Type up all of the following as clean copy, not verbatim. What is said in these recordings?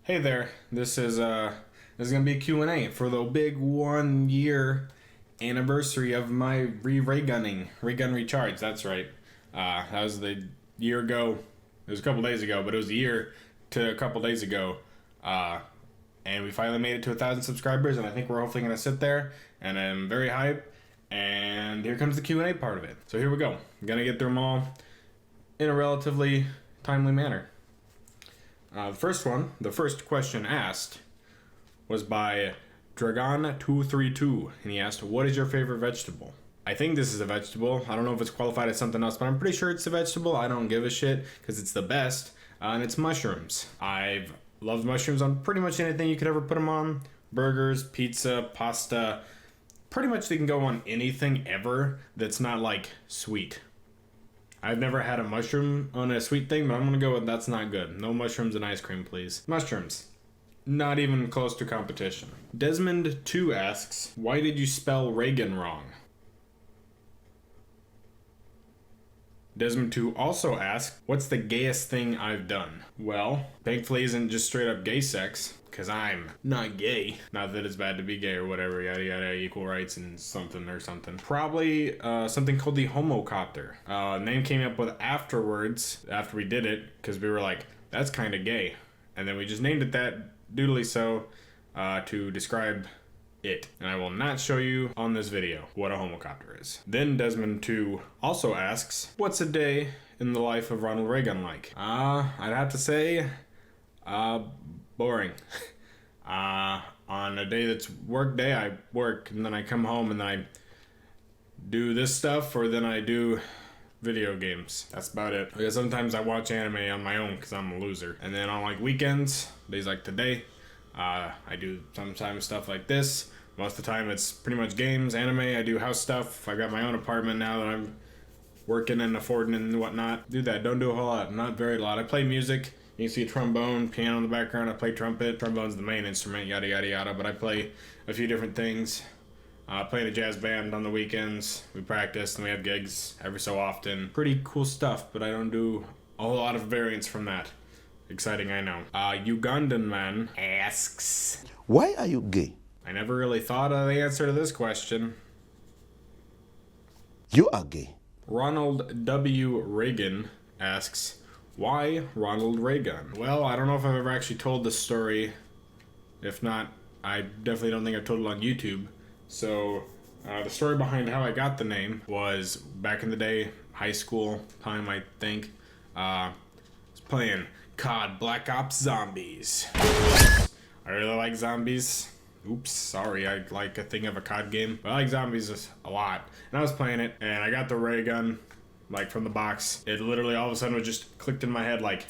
Hey there, this is gonna be a Q&A for the big 1 year anniversary of my ray gun recharge. That's right. That was the year ago. It was a couple days ago, but it was a year to a couple days ago. And we finally made it to 1,000 subscribers, and I think we're hopefully gonna sit there. And I'm very hyped. And here comes the Q&A part of it. So here we go. I'm gonna get through them all in a relatively timely manner. The first question asked was by Dragon232, and he asked, what is your favorite vegetable? I think this is a vegetable. I don't know if it's qualified as something else, but I'm pretty sure it's a vegetable. I don't give a shit because it's the best, and it's mushrooms. I've loved mushrooms on pretty much anything you could ever put them on. Burgers, pizza, pasta. Pretty much they can go on anything ever that's not like sweet. I've never had a mushroom on a sweet thing, but I'm gonna go with that's not good. No mushrooms and ice cream, please. Mushrooms. Not even close to competition. Desmond2 asks, why did you spell Reagan wrong? Desmond2 also asks, what's the gayest thing I've done? Well, thankfully isn't just straight up gay sex, because I'm not gay. Not that it's bad to be gay or whatever, yada yada, equal rights and something or something. Probably something called the homocopter. Name came up with afterwards, after we did it, because we were like, that's kind of gay. And then we just named it that doodly so to describe it. And I will not show you on this video what a homocopter is. Then Desmond2 also asks, what's a day in the life of Ronald Reagan like? I'd have to say, boring. On a day that's work day, I work and then I come home and then I do this stuff, or then I do video games. That's about it. Because sometimes I watch anime on my own because I'm a loser. And then on like weekends, days like today, I do sometimes stuff like this. Most of the time it's pretty much games, anime, I do house stuff. I got my own apartment now that I'm working and affording and whatnot. Do that, don't do a whole lot, not very lot. I play music. You can see trombone, piano in the background. I play trumpet. Trombone's the main instrument, yada yada yada. But I play a few different things. I play in a jazz band on the weekends. We practice and we have gigs every so often. Pretty cool stuff, but I don't do a whole lot of variants from that. Exciting, I know. Ugandan man asks, why are you gay? I never really thought of the answer to this question. You are gay. Ronald W. Reagan asks, why Ronald Reagan? Well, I don't know if I've ever actually told this story. If not, I definitely don't think I've told it on YouTube. So, the story behind how I got the name was back in the day, high school time, I think. I was playing COD Black Ops Zombies. I really like zombies. Oops, sorry, I like a thing of a COD game. But I like zombies a lot. And I was playing it, and I got the ray gun, like from the box. It literally all of a sudden was just clicked in my head like,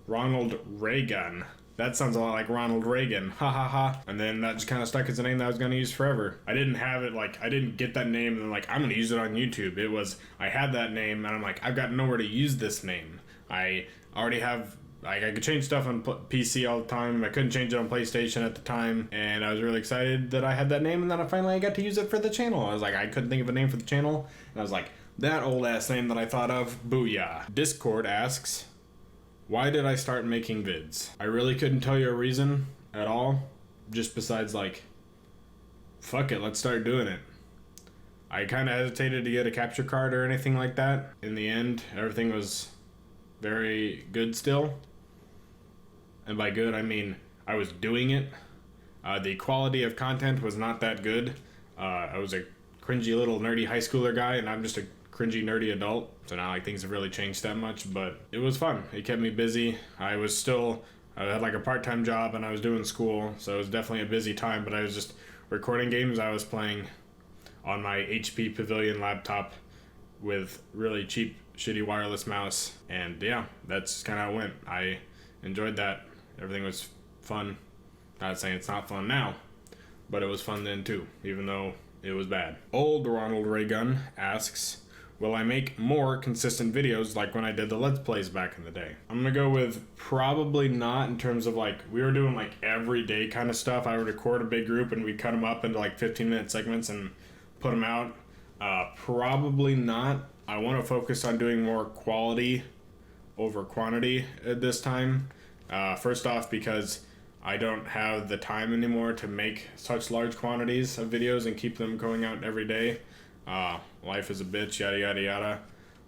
Ronald Reagan. That sounds a lot like Ronald Reagan, ha ha ha. And then that just kind of stuck as a name that I was gonna use forever. I didn't have it, like, I didn't get that name and then like, I'm gonna use it on YouTube. It was, I had that name and I'm like, I've got nowhere to use this name. I already have, like, I could change stuff on PC all the time. I couldn't change it on PlayStation at the time. And I was really excited that I had that name, and then I got to use it for the channel. I was like, I couldn't think of a name for the channel. And I was like, that old ass name that I thought of, booyah. Discord asks, why did I start making vids? I really couldn't tell you a reason at all, just besides like, fuck it, let's start doing it. I kind of hesitated to get a capture card or anything like that. In the end, everything was very good still. And by good, I mean I was doing it. The quality of content was not that good. I was a cringy little nerdy high schooler guy, and I'm just a cringy nerdy adult. So now like things have really changed that much, but it was fun. It kept me busy. I had like a part-time job and I was doing school, so it was definitely a busy time, but I was just recording games I was playing on my HP Pavilion laptop with really cheap, shitty wireless mouse. And yeah, that's kind of how it went. I enjoyed that. Everything was fun. Not saying it's not fun now, but it was fun then too, even though it was bad. Old Ronald Reagan asks, will I make more consistent videos like when I did the Let's Plays back in the day? I'm gonna go with probably not, in terms of like, we were doing like everyday kind of stuff. I would record a big group and we'd cut them up into like 15-minute segments and put them out. Probably not. I want to focus on doing more quality over quantity at this time. First off, because I don't have the time anymore to make such large quantities of videos and keep them going out every day. Life is a bitch, yada yada yada.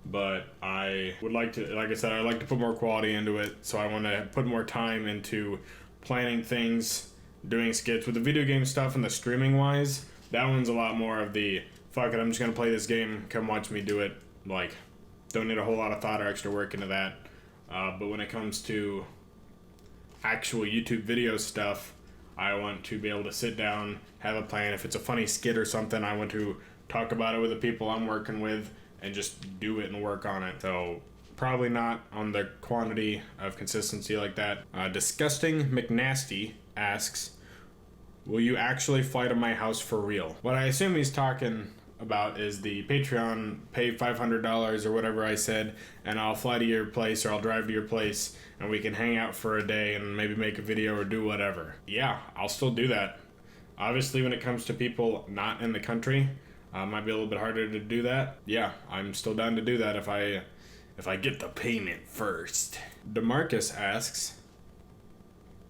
But I would like to, like I said, I'd like to put more quality into it, so I want to put more time into planning things, doing skits. With the video game stuff and the streaming wise, that one's a lot more of the, fuck it, I'm just gonna play this game, come watch me do it. Like, don't need a whole lot of thought or extra work into that. But when it comes to actual YouTube video stuff, I want to be able to sit down, have a plan. If it's a funny skit or something, I want to talk about it with the people I'm working with and just do it and work on it. So probably not on the quantity of consistency like that. Disgusting McNasty asks, will you actually fly to my house for real? What I assume he's talking about is the Patreon, pay $500 or whatever I said, and I'll fly to your place or I'll drive to your place and we can hang out for a day and maybe make a video or do whatever. Yeah, I'll still do that. Obviously, when it comes to people not in the country, might be a little bit harder to do that. Yeah, I'm still down to do that if I get the payment first. DeMarcus asks,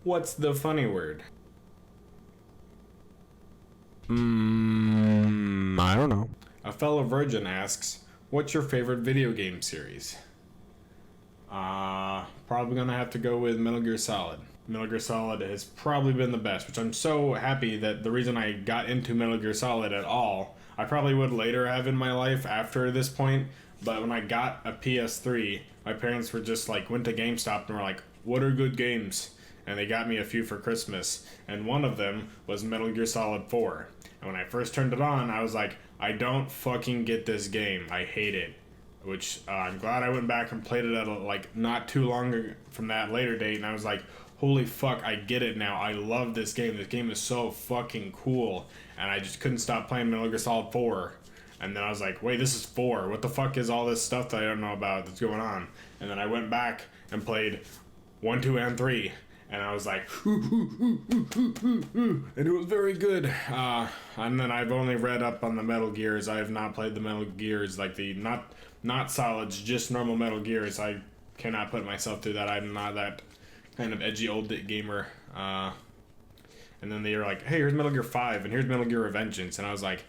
what's the funny word? I don't know. A fellow virgin asks, what's your favorite video game series? Probably gonna have to go with Metal Gear Solid. Metal Gear Solid has probably been the best, which I'm so happy that the reason I got into Metal Gear Solid at all, I probably would later have in my life after this point, but when I got a PS3, my parents were just like, went to GameStop and were like, what are good games? And they got me a few for Christmas, and one of them was Metal Gear Solid 4. And when I first turned it on, I was like, I don't fucking get this game. I hate it. Which, I'm glad I went back and played it at like not too long from that later date, and I was like, holy fuck, I get it now. I love this game. This game is so fucking cool. And I just couldn't stop playing Metal Gear Solid 4. And then I was like, wait, this is 4. What the fuck is all this stuff that I don't know about that's going on? And then I went back and played 1, 2, and 3. And I was like, and it was very good. And then I've only read up on the Metal Gears. I have not played the Metal Gears, like the not solids, just normal Metal Gears. I cannot put myself through that. I'm not that kind of edgy old gamer. And then they were like, hey, here's Metal Gear 5, and here's Metal Gear Revengeance. And I was like,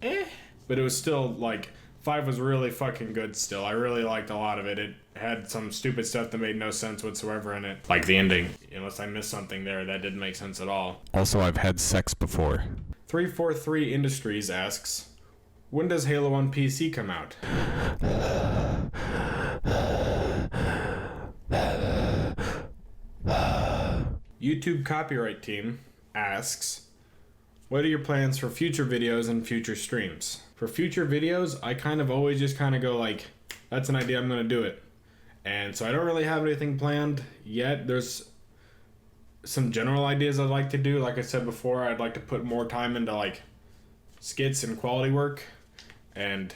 eh. But it was still, like, 5 was really fucking good still. I really liked a lot of it. It had some stupid stuff that made no sense whatsoever in it. Like the ending. Unless I missed something there, that didn't make sense at all. Also, I've had sex before. 343 Industries asks, when does Halo on PC come out? YouTube copyright team asks, what are your plans for future videos and future streams? For future videos, I kind of always just kind of go like, that's an idea, I'm going to do it. And so I don't really have anything planned yet. There's some general ideas I'd like to do. Like I said before, I'd like to put more time into like skits and quality work. And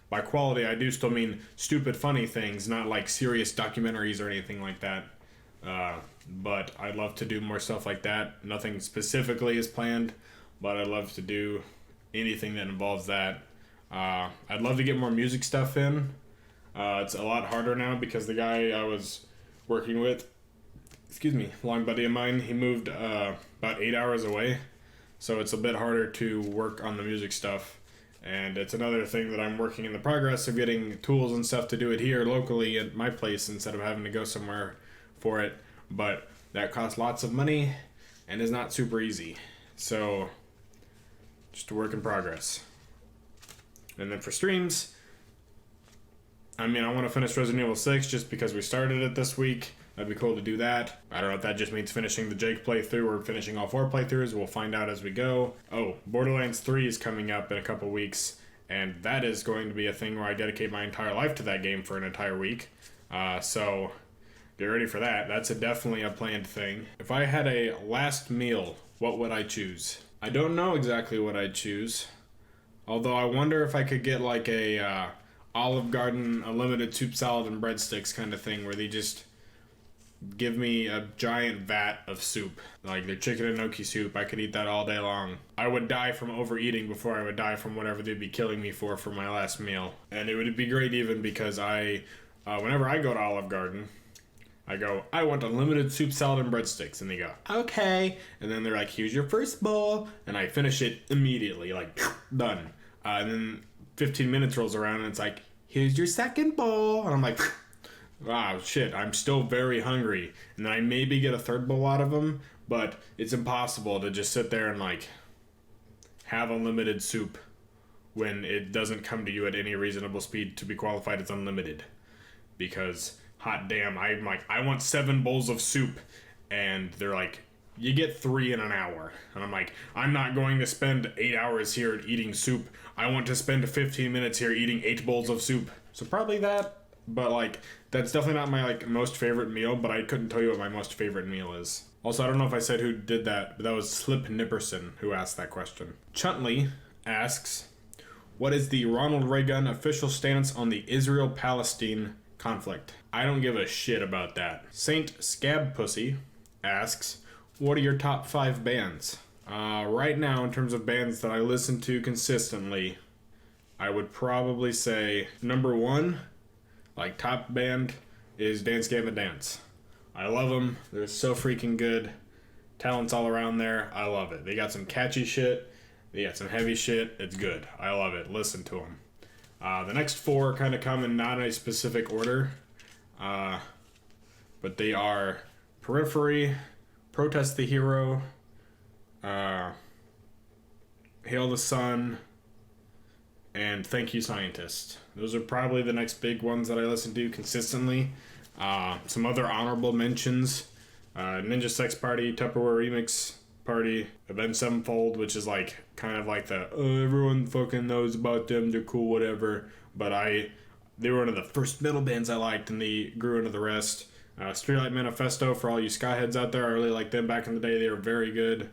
by quality, I do still mean stupid funny things, not like serious documentaries or anything like that. But I'd love to do more stuff like that. Nothing specifically is planned, but I'd love to do anything that involves that. I'd love to get more music stuff in. It's a lot harder now because the guy I was working with, long buddy of mine, he moved about 8 hours away. So it's a bit harder to work on the music stuff. And it's another thing that I'm working in the progress of getting tools and stuff to do it here locally at my place instead of having to go somewhere for it. But that costs lots of money and is not super easy. So just a work in progress. And then for streams, I mean, I want to finish Resident Evil 6 just because we started it this week. That'd be cool to do that. I don't know if that just means finishing the Jake playthrough or finishing all 4 playthroughs. We'll find out as we go. Oh, Borderlands 3 is coming up in a couple weeks, and that is going to be a thing where I dedicate my entire life to that game for an entire week. So get ready for that. That's definitely a planned thing. If I had a last meal, what would I choose? I don't know exactly what I'd choose. Although I wonder if I could get like a Olive Garden unlimited soup, salad, and breadsticks kind of thing where they just give me a giant vat of soup. Like their chicken and gnocchi soup. I could eat that all day long. I would die from overeating before I would die from whatever they'd be killing me for my last meal. And it would be great even because whenever I go to Olive Garden, I go, I want unlimited soup, salad, and breadsticks. And they go, okay. And then they're like, here's your first bowl. And I finish it immediately, like, done. And then 15 minutes rolls around and it's like, here's your second bowl. And I'm like, wow, shit, I'm still very hungry. And then I maybe get a third bowl out of them, but it's impossible to just sit there and, like, have unlimited soup when it doesn't come to you at any reasonable speed to be qualified as unlimited. Because, hot damn, I'm like, I want 7 bowls of soup. And they're like, you get 3 in an hour. And I'm like, I'm not going to spend 8 hours here eating soup. I want to spend 15 minutes here eating 8 bowls of soup. So probably that. But, like, that's definitely not my, like, most favorite meal, but I couldn't tell you what my most favorite meal is. Also, I don't know if I said who did that, but that was Slip Nipperson who asked that question. Chuntley asks, what is the Ronald Reagan official stance on the Israel-Palestine conflict? I don't give a shit about that. Saint Scab Pussy asks, what are your top 5 bands? Right now, in terms of bands that I listen to consistently, I would probably say number 1, like top band, is Dance Gavin Dance. I love them. They're so freaking good. Talent's all around there. I love it. They got some catchy shit. They got some heavy shit. It's good. I love it. Listen to them. The next 4 kind of come in not a specific order. But they are Periphery, Protest the Hero, Hail the Sun, and Thank You Scientist. Those are probably the next big ones that I listen to consistently. Some other honorable mentions, Ninja Sex Party, Tupperware Remix Party, Avenged Sevenfold, which is like kind of like the everyone fucking knows about them, they're cool, whatever. But they were one of the first metal bands I liked, and they grew into the rest. Streetlight Manifesto, for all you ska heads out there, I really liked them back in the day. They were very good.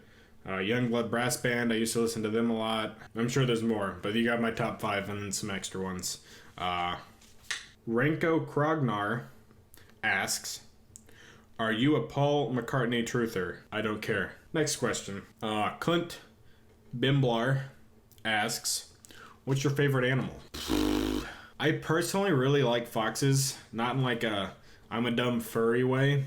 Youngblood Brass Band, I used to listen to them a lot. I'm sure there's more, but you got my top 5 and then some extra ones. Renko Krognar asks, are you a Paul McCartney truther? I don't care. Next question. Clint Bimblar asks, what's your favorite animal? I personally really like foxes, not in like a I'm a dumb furry way,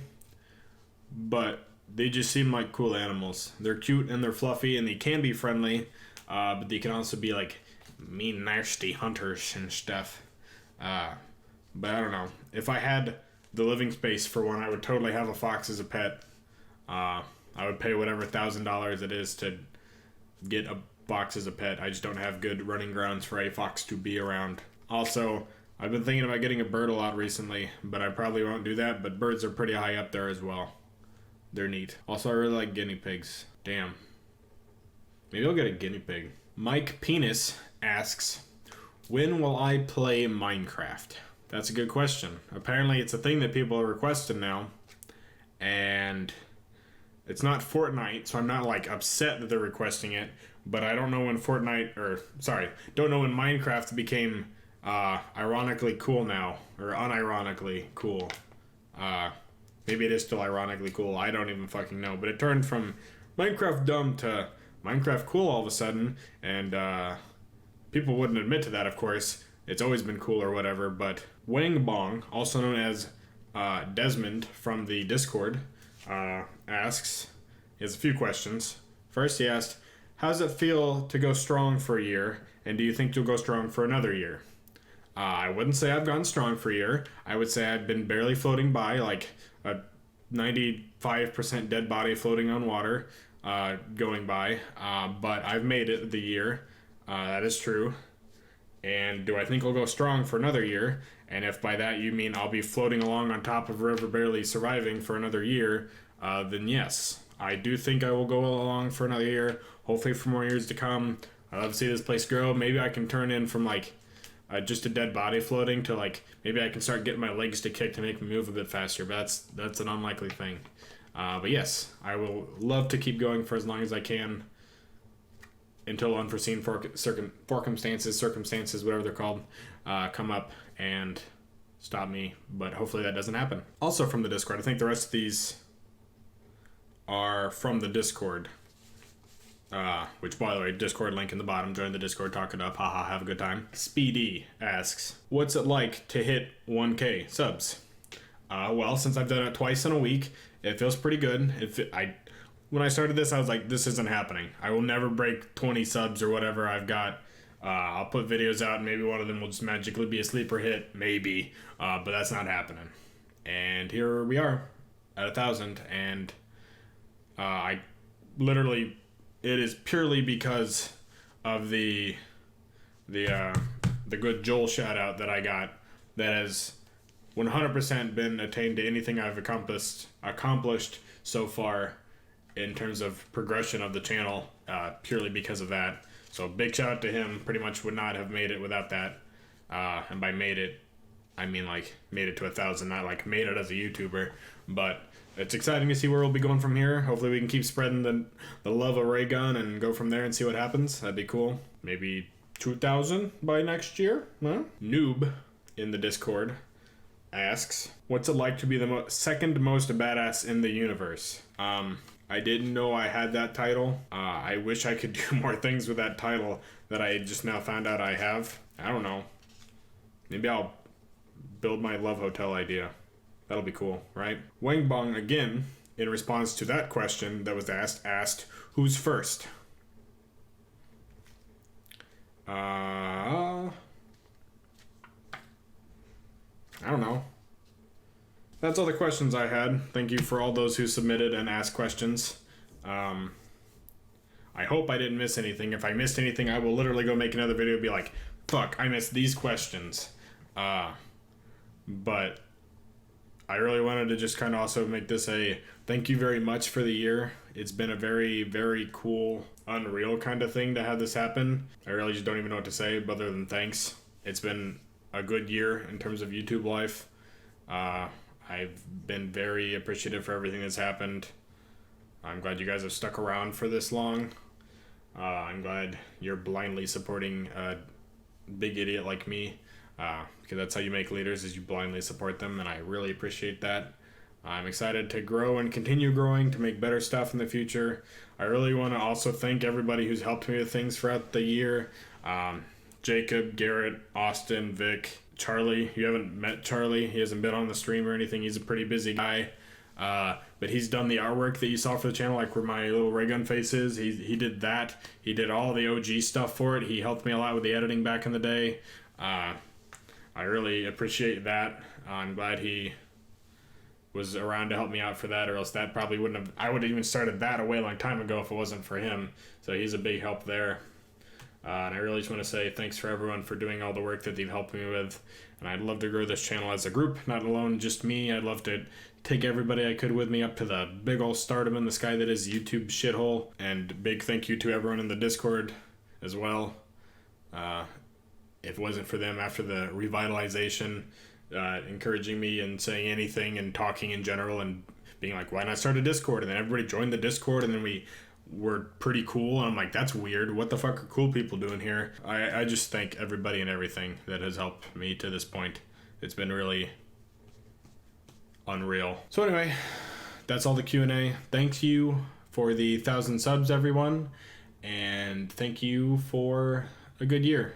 but they just seem like cool animals. They're cute and they're fluffy and they can be friendly, but they can also be like mean, nasty hunters and stuff. But I don't know. If I had the living space for one, I would totally have a fox as a pet. I would pay whatever $1,000 it is to get a fox as a pet. I just don't have good running grounds for a fox to be around. Also, I've been thinking about getting a bird a lot recently, but I probably won't do that, but birds are pretty high up there as well. They're neat. Also, I really like guinea pigs. Damn. Maybe I'll get a guinea pig. Mike Penis asks, when will I play Minecraft? That's a good question. Apparently, it's a thing that people are requesting now, and it's not Fortnite, so I'm not like upset that they're requesting it, but I don't know when don't know when Minecraft became ironically cool now, or unironically cool. Maybe it is still ironically cool, I don't even fucking know, but it turned from Minecraft dumb to Minecraft cool all of a sudden, and people wouldn't admit to that, of course. It's always been cool or whatever, but Wang Bong, also known as Desmond from the Discord, asks, he has a few questions. First, he asked, how does it feel to go strong for a year, and do you think you'll go strong for another year? I wouldn't say I've gone strong for a year. I would say I've been barely floating by, like a 95% dead body floating on water, going by, but I've made it the year. That is true. And do I think I'll go strong for another year? And if by that you mean I'll be floating along on top of a river barely surviving for another year, then yes. I do think I will go along for another year, hopefully for more years to come. I'd love to see this place grow. Maybe I can turn in from like just a dead body floating to like, maybe I can start getting my legs to kick to make me move a bit faster, but that's an unlikely thing. But yes, I will love to keep going for as long as I can, until unforeseen circumstances, whatever they're called, come up and stop me. But hopefully that doesn't happen. Also from the Discord, I think the rest of these are from the Discord. Which, by the way, Discord link in the bottom. Join the Discord, talk it up. Haha, have a good time. Speedy asks, what's it like to hit 1K subs? Well, since I've done it twice in a week, it feels pretty good. When I started this, I was like, this isn't happening. I will never break 20 subs or whatever I've got. I'll put videos out and maybe one of them will just magically be a sleeper hit, maybe. But that's not happening. And here we are at 1,000, and I literally, it is purely because of the good Joel shout out that I got that has 100% been attained to anything I've accomplished so far in terms of progression of the channel, purely because of that. So big shout out to him. Pretty much would not have made it without that. And by made it, I mean like made it to 1,000, not like made it as a YouTuber. But it's exciting to see where we'll be going from here. Hopefully we can keep spreading the love of ray gun and go from there and see what happens. That'd be cool. Maybe 2,000 by next year. Huh? Noob in the Discord asks, what's it like to be the second most badass in the universe? I didn't know I had that title. I wish I could do more things with that title that I just now found out I have. I don't know. Maybe I'll build my love hotel idea. That'll be cool, right? Wang Bong, again, in response to that question that was asked, who's first? I don't know. That's all the questions I had. Thank you for all those who submitted and asked questions. I hope I didn't miss anything. If I missed anything, I will literally go make another video and be like, fuck, I missed these questions. But I really wanted to just kind of also make this a thank you very much for the year. It's been a very, very cool, unreal kind of thing to have this happen. I really just don't even know what to say other than thanks. It's been a good year in terms of YouTube life. I've been very appreciative for everything that's happened. I'm glad you guys have stuck around for this long. I'm glad you're blindly supporting a big idiot like me, because that's how you make leaders, is you blindly support them, and I really appreciate that. I'm excited to grow and continue growing to make better stuff in the future. I really want to also thank everybody who's helped me with things throughout the year. Jacob, Garrett, Austin, Vic, Charlie. You haven't met Charlie. He hasn't been on the stream or anything. He's a pretty busy guy. But he's done the artwork that you saw for the channel, like where my little ray gun face is. He did that. He did all the OG stuff for it. He helped me a lot with the editing back in the day. I really appreciate that. I'm glad he was around to help me out for that, or else that probably wouldn't have... I would have even started that a way long time ago if it wasn't for him. So he's a big help there. And I really just want to say thanks for everyone for doing all the work that they've helped me with. And I'd love to grow this channel as a group, not alone just me. I'd love to take everybody I could with me up to the big old stardom in the sky that is YouTube shithole. And big thank you to everyone in the Discord as well. If it wasn't for them after the revitalization, encouraging me and saying anything and talking in general and being like, why not start a Discord? And then everybody joined the Discord, and then we were pretty cool. And I'm like, that's weird. What the fuck are cool people doing here? I just thank everybody and everything that has helped me to this point. It's been really unreal. So anyway, that's all the Q&A. Thank you for the 1,000 subs, everyone. And thank you for a good year.